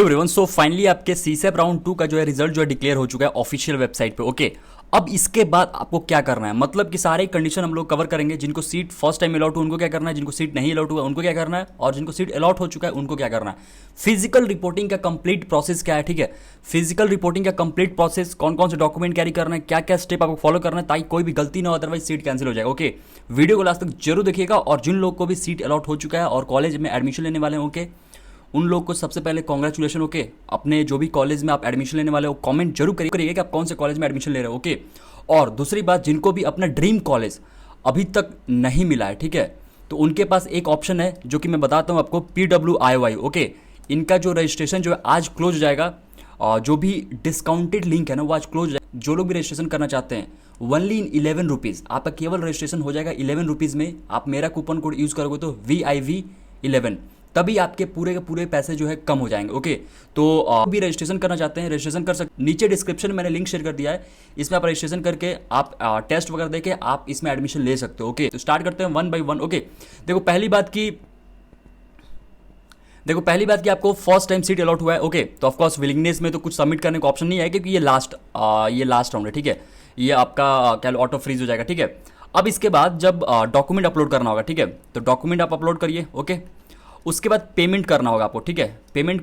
Everyone, so finally आपके सीसेप round 2 का जो है रिजल्ट जो है डिक्लेयर हो चुका है ऑफिशियल वेबसाइट पे। ओके, अब इसके बाद आपको क्या करना है, मतलब कि सारे कंडीशन हम लोग कवर करेंगे। जिनको सीट फर्स्ट टाइम अलॉट हुआ उनको क्या करना है, जिनको सीट नहीं अलॉट हुआ उनको क्या करना है, और जिनको सीट अलॉट हो चुका है उनको क्या करना है। फिजिकल रिपोर्टिंग का कंप्लीट प्रोसेस क्या है, ठीक है। फिजिकल रिपोर्टिंग का कंप्लीट प्रोसेस, कौन कौन से डॉक्यूमेंट कैरी करना है, क्या क्या स्टेप आपको फॉलो करना है ताकि कोई भी गलती ना हो, अदरवाइज सीट कैंसिल हो जाएगा। ओके, वीडियो को लास्ट तक जरूर देखिएगा। और जिन लोग को भी सीट अलॉट हो चुका है और कॉलेज में एडमिशन लेने वाले हैं, ओके, उन लोग को सबसे पहले कॉन्ग्रेचुलेशन। ओके, अपने जो भी कॉलेज में आप एडमिशन लेने वाले हो कमेंट जरूर करिएगा कि आप कौन से कॉलेज में एडमिशन ले रहे हो। ओके, और दूसरी बात, जिनको भी अपना ड्रीम कॉलेज अभी तक नहीं मिला है, ठीक है, तो उनके पास एक ऑप्शन है जो कि मैं बताता हूँ आपको, PWIY। ओके, इनका जो रजिस्ट्रेशन जो है आज क्लोज हो जाएगा। और जो भी डिस्काउंटेड लिंक है ना वो आज क्लोज हो जाएगा। जो लोग भी रजिस्ट्रेशन करना चाहते हैं, ओनली इन 11 रुपीज़ आपका केवल रजिस्ट्रेशन हो जाएगा 11 रुपीज़ में। आप मेरा कूपन कोड यूज़ करोगे तो VIV11, तभी आपके पूरे के पूरे पैसे जो है कम हो जाएंगे। ओके, तो भी रजिस्ट्रेशन करना चाहते हैं रजिस्ट्रेशन कर सकते, नीचे डिस्क्रिप्शन में मैंने लिंक शेयर कर दिया है, इसमें आप रजिस्ट्रेशन करके आप टेस्ट वगैरह देके आप इसमें एडमिशन ले सकते हो। ओके, तो स्टार्ट करते हैं 1 by 1। ओके, देखो पहली बात कि आपको फर्स्ट टाइम सीट अलॉट हुआ है। ओके, तो ऑफकोर्स विलिंगनेस में तो कुछ सबमिट करने का ऑप्शन नहीं है क्योंकि ये लास्ट राउंड है, ठीक है। ये आपका क्या ऑटो फ्रीज हो जाएगा, ठीक है। अब इसके बाद जब डॉक्यूमेंट अपलोड करना होगा, ठीक है, तो डॉक्यूमेंट आप अपलोड करिए। ओके, उसके बाद पेमेंट करना होगा आपको, ठीक है, पेमेंट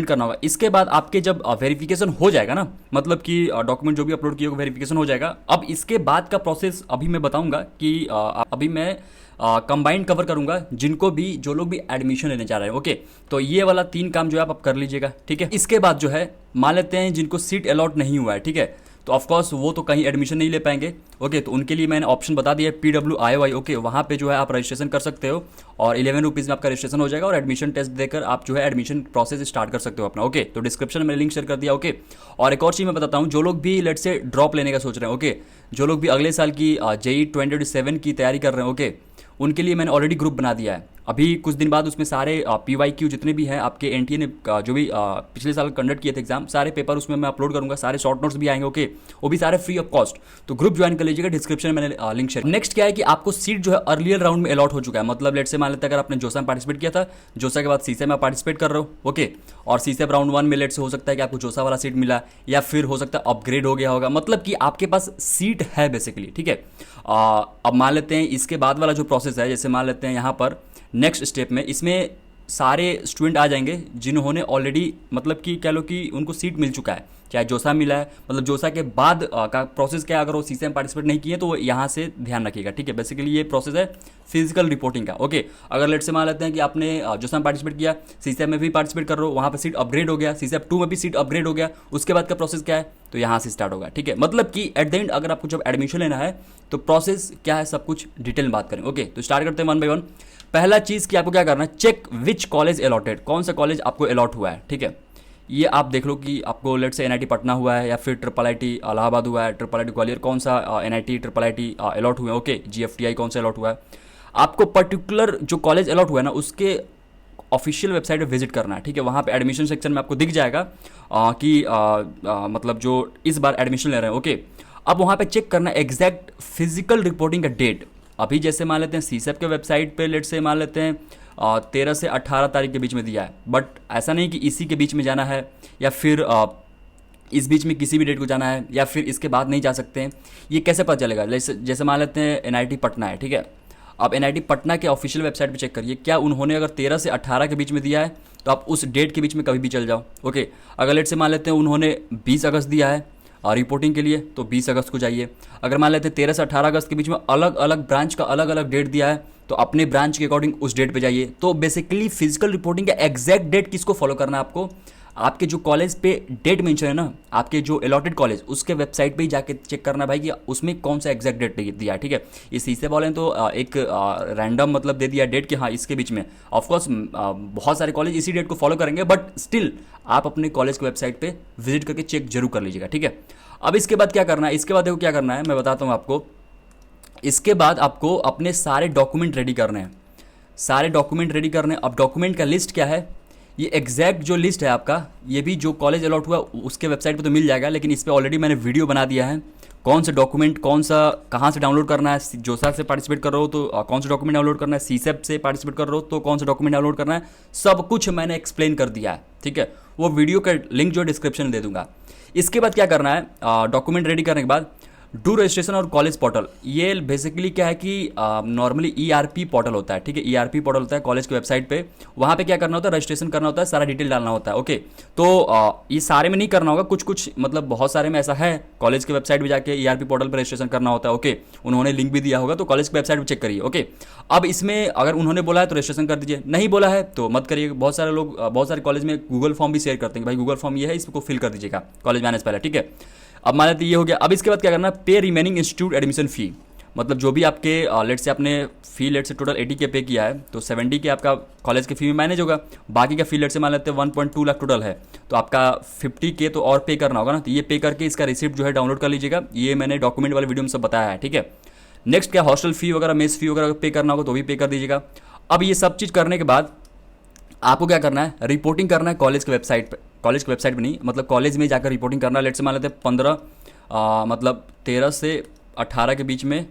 करना होगा। इसके बाद आपके जब वेरिफिकेशन हो जाएगा ना, मतलब कि डॉक्यूमेंट जो भी अपलोड किए वेरिफिकेशन हो जाएगा। अब इसके बाद का प्रोसेस अभी मैं बताऊंगा कि अभी मैं कंबाइंड कवर करूंगा जिनको भी जो लोग भी एडमिशन लेने जा रहे हैं। ओके, तो ये वाला 3 काम जो है आप कर लीजिएगा, ठीक है। इसके बाद जो है मान लेते हैं जिनको सीट अलॉट नहीं हुआ है, ठीक है, तो ऑफकोर्स वो तो कहीं एडमिशन नहीं ले पाएंगे। ओके, तो उनके लिए मैंने ऑप्शन बता दिया है PWIY। ओके, वहाँ पे जो है आप रजिस्ट्रेशन कर सकते हो और 11 रुपीज़ में आपका रजिस्ट्रेशन हो जाएगा और एडमिशन टेस्ट देकर आप जो है एडमिशन प्रोसेस स्टार्ट कर सकते हो अपना। ओके, तो डिस्क्रिप्शन में लिंक शेयर कर दिया। ओके, और एक और चीज़ मैं बताता हूँ, जो लोग भी लेट से ड्रॉप लेने का सोच रहे हैं, ओके, जो लोग भी अगले साल की JEE 2027 की तैयारी कर रहे हैं, ओके, उनके लिए मैंने ऑलरेडी ग्रुप बना दिया है। अभी कुछ दिन बाद उसमें सारे PYQ जितने भी हैं आपके NTA ने जो भी पिछले साल कंडक्ट किए थे एग्जाम, सारे पेपर उसमें मैं अपलोड करूंगा, सारे शॉर्ट नोट्स भी आएंगे। ओके, वो भी सारे फ्री ऑफ कॉस्ट, तो ग्रुप ज्वाइन कर लीजिएगा, डिस्क्रिप्शन में मैंने लिंक शेयर। नेक्स्ट क्या है कि आपको सीट जो है अर्लियर राउंड में अलॉट हो चुका है। मतलब लेट से मान लेते हैं अगर आपने जोसा में पार्टिसिपेट किया था, जोसा के बाद सीसेप में पार्टिसिपेट कर रहे हो, ओके, और सीसेप राउंड 1 में लेट से हो सकता है कि आपको जोसा वाला सीट मिला या फिर हो सकता है अपग्रेड हो गया होगा, मतलब कि आपके पास सीट है बेसिकली, ठीक है। अब मान लेते हैं इसके बाद वाला जो प्रोसेस है, जैसे मान लेते हैं यहाँ पर नेक्स्ट स्टेप में इसमें सारे स्टूडेंट आ जाएंगे जिन्होंने ऑलरेडी मतलब कि कह लो कि उनको सीट मिल चुका है, चाहे जोसा मिला है, मतलब जोसा के बाद का प्रोसेस क्या है, अगर वो सीसेप में पार्टिसिपेट नहीं किए तो वो यहाँ से ध्यान रखिएगा, ठीक है। बेसिकली ये प्रोसेस है फिजिकल रिपोर्टिंग का। ओके, अगर लेट से मान लेते हैं कि आपने जोसा में पार्टिसिपेट किया, सीसेप में भी पार्टिसिपेट कर रहे हो, वहाँ पर सीट अपग्रेड हो गया, सीसेप 2 में भी सीट अपग्रेड हो गया, उसके बाद का प्रोसेस क्या है, तो यहाँ से स्टार्ट होगा, ठीक है। मतलब कि एट द एंड अगर आपको जब एडमिशन लेना है तो प्रोसेस क्या है सब कुछ डिटेल में बात करें। ओके, तो स्टार्ट करते हैं 1 by 1। पहला चीज़ कि आपको क्या करना है, चेक विच कॉलेज अलॉटेड, कौन सा कॉलेज आपको अलॉट हुआ है, ठीक है। ये आप देख लो कि आपको लेट से NIT पटना हुआ है या फिर IIIT इलाहाबाद हुआ है, IIIT ग्वालियर, कौन सा NIT IIIT अलॉट हुआ है। ओके, GFTI कौन सा अलॉट हुआ है, आपको पर्टिकुलर जो कॉलेज अलॉट हुआ है ना उसके ऑफिशियल वेबसाइट पे विजिट करना है, ठीक है। वहाँ पे एडमिशन सेक्शन में आपको दिख जाएगा कि मतलब जो इस बार एडमिशन ले रहे हैं। ओके, अब वहाँ पे चेक करना है एग्जैक्ट फिजिकल रिपोर्टिंग का डेट। अभी जैसे मान लेते हैं सीसेप के वेबसाइट पे लेट से मान लेते हैं 13 से 18 तारीख के बीच में दिया है, बट ऐसा नहीं कि इसी के बीच में जाना है या फिर इस बीच में किसी भी डेट को जाना है या फिर इसके बाद नहीं जा सकते हैं। ये कैसे पता चलेगा, जैसे मान लेते हैं NIT पटना है, ठीक है। अब NIT पटना के ऑफिशियल वेबसाइट पे चेक करिए, क्या उन्होंने अगर 13 से 18 के बीच में दिया है तो आप उस डेट के बीच में कभी भी चल जाओ। ओके, अगर लेट से मान लेते हैं उन्होंने 20 अगस्त दिया है रिपोर्टिंग के लिए तो 20 अगस्त को जाइए। अगर मान लेते हैं 13 से 18 अगस्त के बीच में अलग अलग ब्रांच का अलग अलग डेट दिया है तो अपने ब्रांच के अकॉर्डिंग उस डेट पे जाइए। तो बेसिकली फिजिकल रिपोर्टिंग का एग्जैक्ट डेट किसको फॉलो करना है, आपको आपके जो कॉलेज पे डेट मेंशन है ना, आपके जो अलॉटेड कॉलेज उसके वेबसाइट पे ही जाके चेक करना भाई कि उसमें कौन सा एग्जैक्ट डेट दिया है, ठीक है। इस सीसेप वाले ने तो एक रैंडम मतलब दे दिया डेट कि हाँ इसके बीच में। ऑफकोर्स बहुत सारे कॉलेज इसी डेट को फॉलो करेंगे, बट स्टिल आप अपने कॉलेज के वेबसाइट पे विजिट करके चेक जरूर कर लीजिएगा, ठीक है। अब इसके बाद क्या करना है, इसके बाद देखो क्या करना है मैं बताता हूँ आपको। इसके बाद आपको अपने सारे डॉक्यूमेंट रेडी करने हैं, सारे डॉक्यूमेंट रेडी करने हैं। अब डॉक्यूमेंट का लिस्ट क्या है, ये एग्जैक्ट जो लिस्ट है आपका, ये भी जो कॉलेज अलॉट हुआ उसके वेबसाइट पे तो मिल जाएगा, लेकिन इस पर ऑलरेडी मैंने वीडियो बना दिया है कौन सा डॉक्यूमेंट, कौन सा कहाँ से डाउनलोड करना है, जोसा से पार्टिसिपेट कर रहे हो तो कौन सा डॉक्यूमेंट डाउनलोड करना है, सीसेप से पार्टिसिपेट कर रहे हो तो कौन सा डॉक्यूमेंट डाउनलोड करना है, सब कुछ मैंने एक्सप्लेन कर दिया है, ठीक है। वो वीडियो का लिंक जो डिस्क्रिप्शन में दे दूंगा। इसके बाद क्या करना है, डॉक्यूमेंट रेडी करने के बाद डू रजिस्ट्रेशन और कॉलेज पोर्टल, ये बेसिकली क्या है कि नॉर्मली ईआरपी पोर्टल होता है, ठीक है। ईआरपी पोर्टल होता है कॉलेज की वेबसाइट पे, वहाँ पे क्या करना होता है, रजिस्ट्रेशन करना होता है, सारा डिटेल डालना होता है, ओके। तो ये सारे में नहीं करना होगा, कुछ कुछ मतलब बहुत सारे में ऐसा है, कॉलेज की वेबसाइट पे जाके ईआरपी पोर्टल पर रजिस्ट्रेशन करना होता है, ओके। उन्होंने लिंक भी दिया होगा, तो कॉलेज की वेबसाइट पर चेक करिए, ओके। अब इसमें अगर उन्होंने बोला है तो रजिस्ट्रेशन कर दीजिए, नहीं बोला है तो मत करिए। बहुत सारे लोग बहुत सारे कॉलेज में गूगल फॉर्म भी शेयर करते हैं, भाई गूगल फॉर्म ये है, इसको फिल कर दीजिएगा कॉलेज मैनेज पहले, ठीक है। अब मान लेते ये हो गया। अब इसके बाद क्या करना है, पे रिमेनिंग इंस्टीट्यूट एडमिशन फी, मतलब जो भी आपके लेट से आपने फी लेट से टोटल 80 के पे किया है तो 70 के आपका कॉलेज की फी में मैनेज होगा, बाकी का फी लेट से मान लेते हैं 1.2 लाख टोटल है, तो आपका 50 के तो और पे करना होगा ना, तो ये पे करके इसका रिसिप्ट जो है डाउनलोड कर लीजिएगा, ये मैंने डॉक्यूमेंट वाले वीडियो में सब बताया है, ठीक है। नेक्स्ट क्या, हॉस्टल फी वगैरह, मेस फी वगैरह पे करना होगा तो भी पे कर दीजिएगा। अब ये सब चीज़ करने के बाद आपको क्या करना है, रिपोर्टिंग करना है कॉलेज की वेबसाइट पर, कॉलेज की वेबसाइट पर नहीं, मतलब कॉलेज में जाकर रिपोर्टिंग करना है। लेट से मान लेते हैं 13 से 18 के बीच में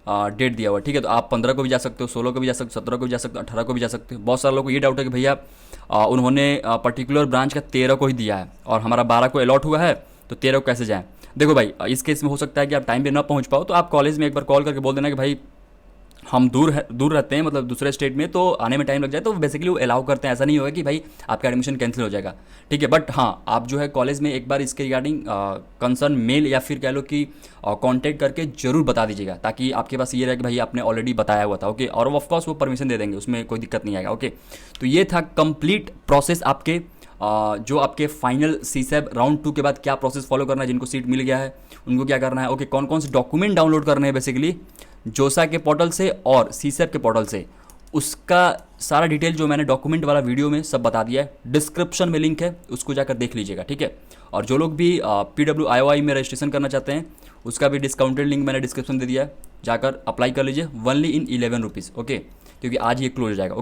डेट दिया हुआ, ठीक है। तो आप 15 को भी जा सकते हो, 16 को भी जा सकते हो, 17 को भी जा सकते हो, 18 को भी जा सकते हो। बहुत सारे लोगों को ये डाउट है कि भैया उन्होंने पर्टिकुलर ब्रांच का 13 को ही दिया है और हमारा 12 को अलॉट हुआ है, तो 13 को कैसे जाएँ। देखो भाई, इस केस में हो सकता है कि आप टाइम पे ना पहुंच पाओ, तो आप कॉलेज में एक बार कॉल करके बोल देना कि भाई हम दूर रहते हैं, मतलब दूसरे स्टेट में, तो आने में टाइम लग जाए, तो बेसिकली वो अलाउ करते हैं। ऐसा नहीं होगा कि भाई आपका एडमिशन कैंसिल हो जाएगा, ठीक है। बट हाँ, आप जो है कॉलेज में एक बार इसके रिगार्डिंग कंसर्न मेल या फिर कह लो कि कांटेक्ट करके जरूर बता दीजिएगा, ताकि आपके पास ये रहे कि भाई आपने ऑलरेडी बताया हुआ था, ओके। और ऑफकोर्स वो परमिशन दे देंगे, उसमें कोई दिक्कत नहीं आएगा, ओके। तो ये था कंप्लीट प्रोसेस आपके जो आपके फाइनल सीसेब राउंड 2 के बाद क्या प्रोसेस फॉलो करना है, जिनको सीट मिल गया है उनको क्या करना है, ओके। कौन कौन से डॉक्यूमेंट डाउनलोड करने हैं बेसिकली जोसा के पोर्टल से और सीसेब के पोर्टल से, उसका सारा डिटेल जो मैंने डॉक्यूमेंट वाला वीडियो में सब बता दिया है। डिस्क्रिप्शन में लिंक है, उसको जाकर देख लीजिएगा, ठीक है। और जो लोग भी PWIOI में रजिस्ट्रेशन करना चाहते हैं, उसका भी डिस्काउंटेड लिंक मैंने डिस्क्रिप्शन दे दिया है, जाकर अप्लाई कर लीजिए, ओनली इन 11 रुपीज़, ओके, क्योंकि आज ये क्लोज हो जाएगा।